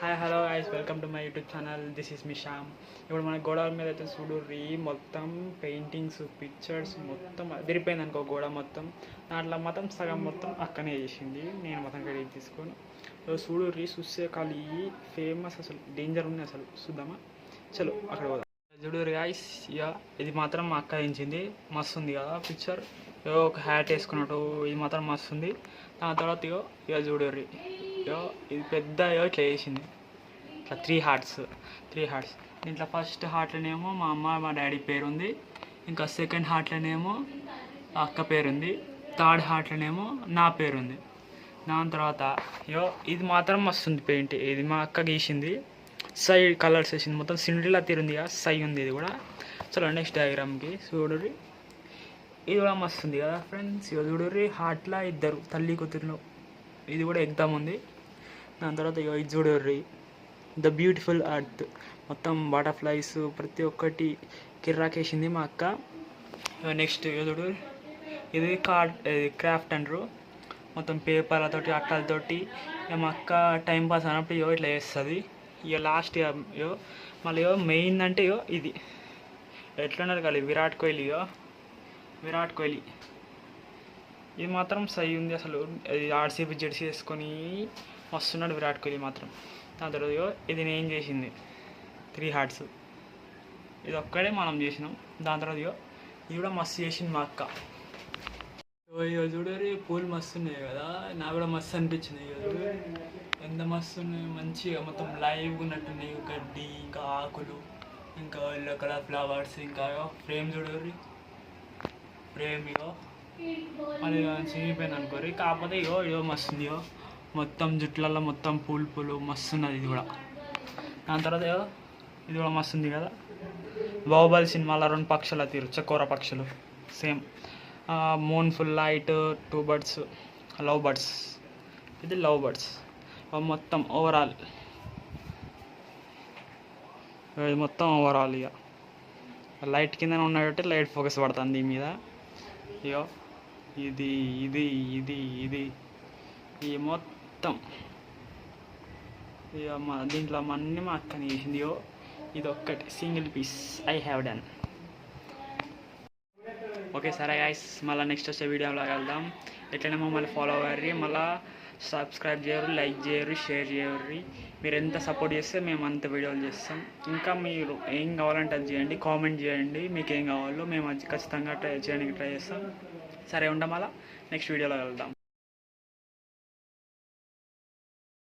Hi hello guys, welcome to my YouTube channel. This is me Shyam. ఇప్పుడు మన గోడల మీద అయితే చూడుర్రి, మొత్తం పెయింటింగ్స్, పిక్చర్స్ మొత్తం అదిరిపోయింది అనుకో. గోడ మొత్తం దాంట్లో మొత్తం సగం మొత్తం అక్కనే చేసింది. నేను మొత్తం కడిగి తీసుకొని చూడుర్రి. చూస్తే ఖాళీ ఫేమస్, అసలు డేంజర్ ఉంది. అసలు చూద్దామా? చలో అక్కడ పోదాం. చూడుర్రి గైస్, ఇక ఇది మాత్రం మా అక్క వేయించింది. మస్తు ఉంది కదా పిక్చర్. ఒక హ్యాట్ వేసుకున్నట్టు ఇది మాత్రం మస్తు ఉంది. దాని తర్వాత ఇక చూడుర్రి, ఇది పెద్ద ఇట్లా వేసింది. ఇట్లా త్రీ హార్ట్స్. దీంట్లో ఫస్ట్ హార్ట్లోనేమో మా అమ్మ మా డాడీ పేరు ఉంది. ఇంకా సెకండ్ హార్ట్లోనేమో అక్క పేరుంది. థర్డ్ హార్ట్లోనేమో నా పేరుంది. దాని తర్వాత ఇది మాత్రం మస్తుంది పెయింట్. ఇది మా అక్క గీసింది. సై కలర్స్ వేసింది. మొత్తం సిండ్రిలా తీరుంది కదా, సై ఉంది ఇది కూడా. చలో నెక్స్ట్ డయాగ్రామ్కి చూడుర్రి. ఇది కూడా మస్తు ఉంది కదా ఫ్రెండ్స్. చూడుర్రి, హార్ట్లా ఇద్దరు తల్లి కూతురులో. ఇది కూడా ఎగ్దాం ఉంది. దాని తర్వాత ఇది చూడుర్రి, ద బ్యూటిఫుల్ అర్త్. మొత్తం బటర్ఫ్లైస్ ప్రతి ఒక్కటి కిర్రాకేసింది మా అక్క. నెక్స్ట్ చూడు, ఇది క్రాఫ్ట్ అంటారు. మొత్తం పేపర్లతోటి అట్టలతోటి మా అక్క టైంపాస్ అన్నప్పుడు ఇట్లా చేస్తుంది. ఇక లాస్ట్ మళ్ళీ మెయిన్ అంటే ఇది ఎట్లున్నారు కానీ విరాట్ కోహ్లీ. ఇది మాత్రం సై ఉంది అసలు. ఇది ఆర్సీబీ జెర్సీ వేసుకొని వస్తున్నాడు విరాట్ కోహ్లీ మాత్రం. దాని తర్వాత ఇది నేను చేసింది 3 హార్ట్స్. ఇది ఒక్కడే మనం చేసినాం. దాని తర్వాత ఇది కూడా మస్తు చేసింది మా అక్క. చూడరి, పూలు మస్తు ఉన్నాయి కదా, నాకు కూడా మస్తు అనిపించినాయి. చూడు ఎంత మస్తు ఉన్నాయి, మంచిగా మొత్తం లైవ్గా ఉన్నట్టున్నాయి. గడ్డి, ఇంకా ఆకులు, ఇంకా ఎల్లో కలర్ ఫ్లవర్స్, ఇంకా ఫ్రేమ్ చూడరి. ఫ్రేమ్ మళ్ళీ చినిగిపోయింది అనుకోరి. కాకపోతే ఇదో మస్తుంది. మొత్తం జుట్లలో మొత్తం పూలు మస్తున్నది ఇది కూడా. దాని తర్వాత ఇది కూడా మస్తుంది కదా. బాహుబలి సినిమాలో 2 పక్షులు తీరు, చకోర పక్షులు same. Moon full light, 2 birds, love birds. ఇది లవ్ బర్డ్స్. మొత్తం ఓవరాల్ ఇక లైట్ కింద ఉన్నట్టు లైట్ ఫోకస్ పడుతుంది దీని మీద. ఇది ఈ మొత్తం దీంట్లో అన్నీ మా అక్కని చేసింది. ఇది ఒక్కటి single peace I have done. Okay సరే గైస్, మళ్ళీ నెక్స్ట్ వచ్చే వీడియోలో వెళ్దాం. ఎట్లనే మమ్మల్ని ఫాలో అవ్వర్రి, మళ్ళీ సబ్స్క్రైబ్ చేయరు, లైక్ చేయరు, షేర్ చేయర్రి. మీరు ఎంత సపోర్ట్ చేస్తే మేము అంత వీడియోలు చేస్తాం. ఇంకా మీరు ఏం కావాలంటే అది చేయండి, కామెంట్ చేయండి. మీకు ఏం కావాలో మేము అది ఖచ్చితంగా చేయడానికి ట్రై చేస్తాం. సరే ఉంటాం, మళ్ళీ నెక్స్ట్ వీడియోలో వెళ్దాం.